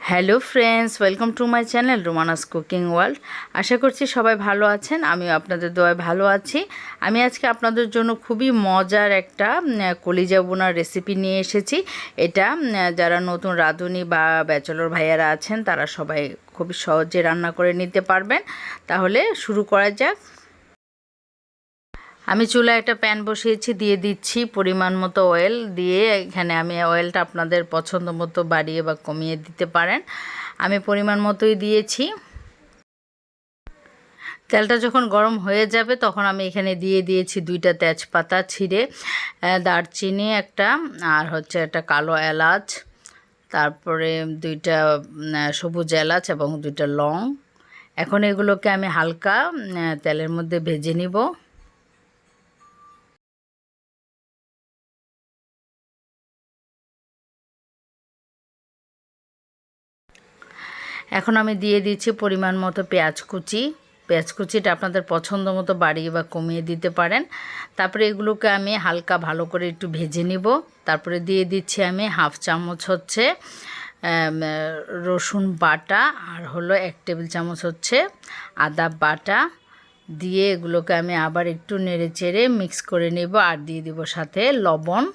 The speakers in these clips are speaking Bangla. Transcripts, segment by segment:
Hello friends, welcome to my channel Romana's cooking world. আশা করছি সবাই ভালো আছেন, আমিও আপনাদের দোয়ায় ভালো আছি। আমি আজকে আপনাদের জন্য খুবই মজার একটা কলিজা বোনার রেসিপি নিয়ে এসেছি। এটা যারা নতুন রাঁধুনি বা ব্যাচেলর ভাইয়ারা আছেন তারা সবাই খুবই সহজে রান্না করে নিতে পারবেন। তাহলে শুরু করা যাক। আমি চুলায় একটা প্যান বসিয়েছি, দিয়ে দিচ্ছি পরিমাণ মতো অয়েল। দিয়ে এখানে আমি অয়েলটা আপনাদের পছন্দ মতো বাড়িয়ে বা কমিয়ে দিতে পারেন। আমি পরিমাণ মতোই দিয়েছি। তেলটা যখন গরম হয়ে যাবে তখন আমি এখানে দিয়ে দিয়েছি 2টা তেজপাতা ছিঁড়ে, দারচিনি একটা, আর হচ্ছে একটা কালো এলাচ, তারপরে 2টা সবুজ এলাচ এবং 2টা লং। এখন এগুলোকে আমি হালকা তেলের মধ্যে ভেজে নিব। এখন আমি দিয়ে দিচ্ছি পরিমাণ মতো পেঁয়াজ কুচি। পেঁয়াজ কুচিটা আপনাদের পছন্দ মতো বাড়িয়ে বা কমিয়ে দিতে পারেন। তারপরে এগুলোকে আমি হালকা ভালো করে একটু ভেজে নিব। তারপরে দিয়ে দিচ্ছি আমি হাফ চামচ হচ্ছে রসুন বাটা, আর হলো 1 টেবিল চামচ হচ্ছে আদা বাটা। দিয়ে এগুলোকে আমি আবার একটু নেড়ে চেড়ে মিক্স করে নেব, আর দিয়ে দিব সাথে লবণ।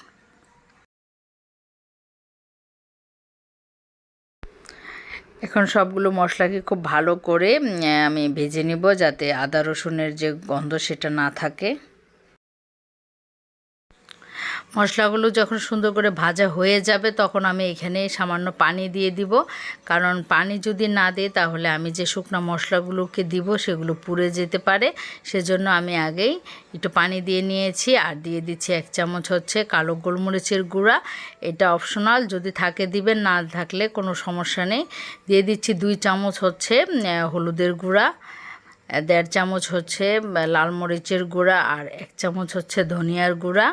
এখন সবগুলো মশলাকে খুব ভালো করে আমি ভেজে নেব, যাতে আদা রসুনের যে গন্ধ সেটা না থাকে। মশলাগুলো যখন সুন্দর করে ভাজা হয়ে যাবে তখন আমি এখানে সামান্য পানি দিয়ে দিব, কারণ পানি যদি না দিই তাহলে আমি যে শুকনো মশলাগুলোকে দিব সেগুলো পুড়ে যেতে পারে। সেজন্য আমি আগেই একটু পানি দিয়ে নিয়েছি। আর দিয়ে দিচ্ছি 1 চামচ হচ্ছে কালো গোলমরিচের গুঁড়া। এটা অপশনাল, যদি থাকে দিবেন, না থাকলে কোনো সমস্যা নেই। দিয়ে দিচ্ছি 2 চামচ হচ্ছে হলুদের গুঁড়া, 1.5 চামচ হচ্ছে লাল মরিচের গুঁড়া, আর 1 চামচ হচ্ছে ধনিয়ার গুঁড়া।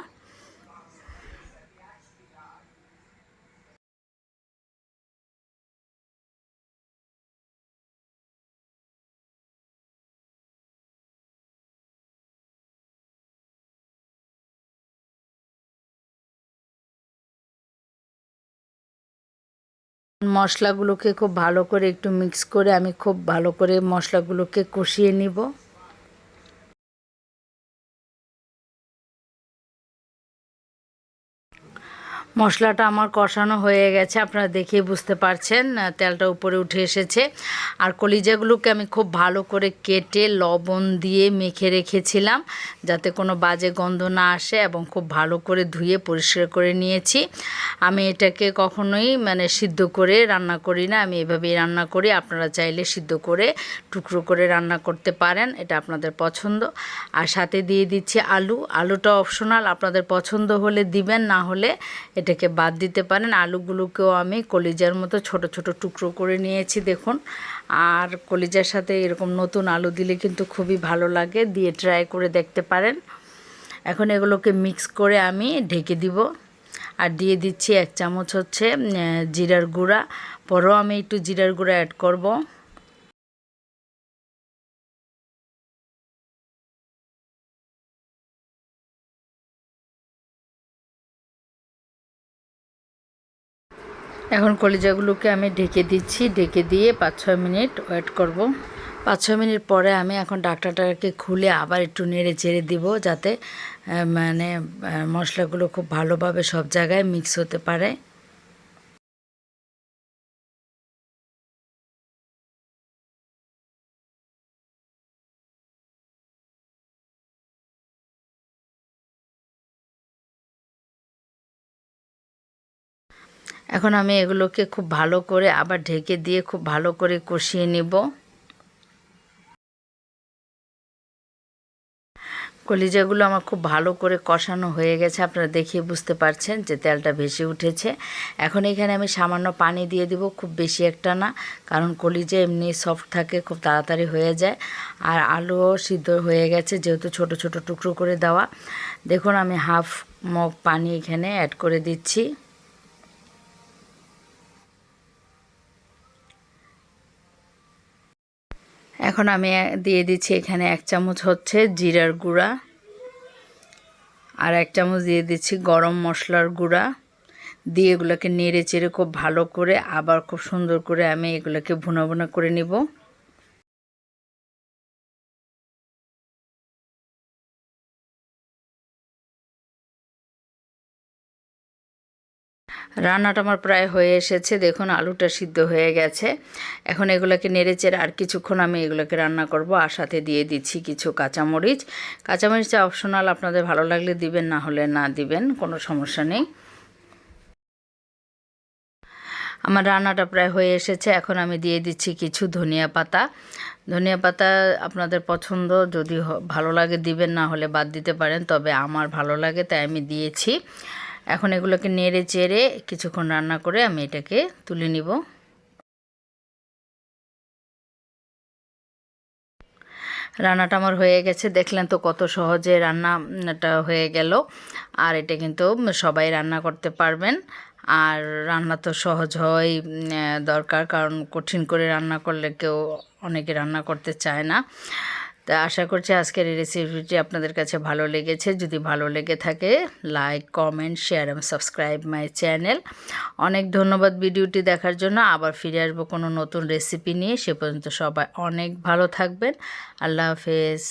মশলাগুলোকে খুব ভালো করে একটু মিক্স করে আমি খুব ভালো করে মশলাগুলোকে কষিয়ে নিব। মশলাটা আমার কষানো হয়ে গেছে, আপনারা দেখেই বুঝতে পারছেন তেলটা উপরে উঠে এসেছে। আর কলিজাগুলোকে আমি খুব ভালো করে কেটে লবণ দিয়ে মেখে রেখেছিলাম, যাতে কোনো বাজে গন্ধ না আসে, এবং খুব ভালো করে ধুয়ে পরিষ্কার করে নিয়েছি। আমি এটাকে কখনোই সিদ্ধ করে রান্না করি না, আমি এভাবেই রান্না করি। আপনারা চাইলে সিদ্ধ করে টুকরো করে রান্না করতে পারেন, এটা আপনাদের পছন্দ। আর সাথে দিয়ে দিচ্ছি আলুটা অপশনাল, আপনাদের পছন্দ হলে দিবেন, না হলে এটাকে বাদ দিতে পারেন। আলুগুলোকেও আমি কলিজার মতো ছোট ছোট টুকরো করে নিয়েছি, দেখুন। আর কলিজার সাথে এরকম নতুন আলু দিলে কিন্তু খুবই ভালো লাগে, দিয়ে ট্রাই করে দেখতে পারেন। এখন এগুলোকে মিক্স করে আমি ঢেকে দিব। আর দিয়ে দিচ্ছি 1 চামচ হচ্ছে জিরার গুঁড়া। পরেও আমি একটু জিরার গুঁড়া অ্যাড করব। এখন কলিজাগুলোকে আমি ঢেকে দিচ্ছি, ঢেকে দিয়ে 5-6 মিনিট ওয়েট করব। 5-6 মিনিট পরে আমি এখন ঢাকনাটাকে খুলে আবার একটু নেড়ে চেড়ে দিব, যাতে মশলাগুলো খুব ভালোভাবে সব জায়গায় মিক্স হতে পারে। এখন আমি এগুলোকে খুব ভালো করে আবার ঢেকে দিয়ে খুব ভালো করে কষিয়ে নেব। কলিজাগুলো আমার খুব ভালো করে কষানো হয়ে গেছে, আপনারা দেখে বুঝতে পারছেন যে তেলটা ভেসে উঠেছে। এখন এখানে আমি সামান্য পানি দিয়ে দিব, খুব বেশি একটা না, কারণ কলিজা এমনি সফট থাকে, খুব তাড়াতাড়ি হয়ে যায়। আর আলুও সিদ্ধ হয়ে গেছে, যেহেতু ছোট ছোট টুকরো করে দেওয়া। দেখুন আমি হাফ মগ পানি এখানে অ্যাড করে দিচ্ছি। এখন আমি দিয়ে দিচ্ছি এখানে 1 চামচ হচ্ছে জিরার গুঁড়া, আর 1 চামচ দিয়ে দিচ্ছি গরম মশলার গুঁড়া। দিয়ে এগুলোকে নেড়ে চেড়ে খুব ভালো করে আবার খুব সুন্দর করে আমি এগুলোকে ভুনা ভুনা করে নিব। রান্নাটা আমার প্রায় হয়ে এসেছে, দেখুন আলুটা সিদ্ধ হয়ে গেছে। এখন এগুলোকে নেড়েচেড়ে আর কিছুক্ষণ আমি এগুলোকে রান্না করব, আর সাথে দিয়ে দিচ্ছি কিছু কাঁচামরিচ। কাঁচামরিচটা অপশনাল, আপনাদের ভালো লাগলে দিবেন, না হলে না দিবেন, কোনো সমস্যা নেই। আমার রান্নাটা প্রায় হয়ে এসেছে, এখন আমি দিয়ে দিচ্ছি কিছু ধনিয়া পাতা। ধনিয়া পাতা আপনাদের পছন্দ, যদি ভালো লাগে দিবেন, না হলে বাদ দিতে পারেন, তবে আমার ভালো লাগে তাই আমি দিয়েছি। এখন এগুলোকে নেড়ে চেড়ে কিছুক্ষণ রান্না করে আমি এটাকে তুলে নিব। রান্নাটা আমার হয়ে গেছে, দেখলেন তো কত সহজে রান্নাটা হয়ে গেল। আর এটা কিন্তু সবাই রান্না করতে পারবেন। আর রান্না তো সহজ হওয়াই দরকার, কারণ কঠিন করে রান্না করলে কেউ অনেকে রান্না করতে চায় না। তা আশা করছি আজকের এই রেসিপিটি আপনাদের কাছে ভালো লেগেছে। যদি ভালো লেগে থাকে, লাইক, কমেন্ট, শেয়ার এবং সাবস্ক্রাইব মাই চ্যানেল। অনেক ধন্যবাদ ভিডিওটি দেখার জন্য। আবার ফিরে আসবো কোনো নতুন রেসিপি নিয়ে। সে পর্যন্ত সবাই অনেক ভালো থাকবেন। আল্লাহ হাফেজ।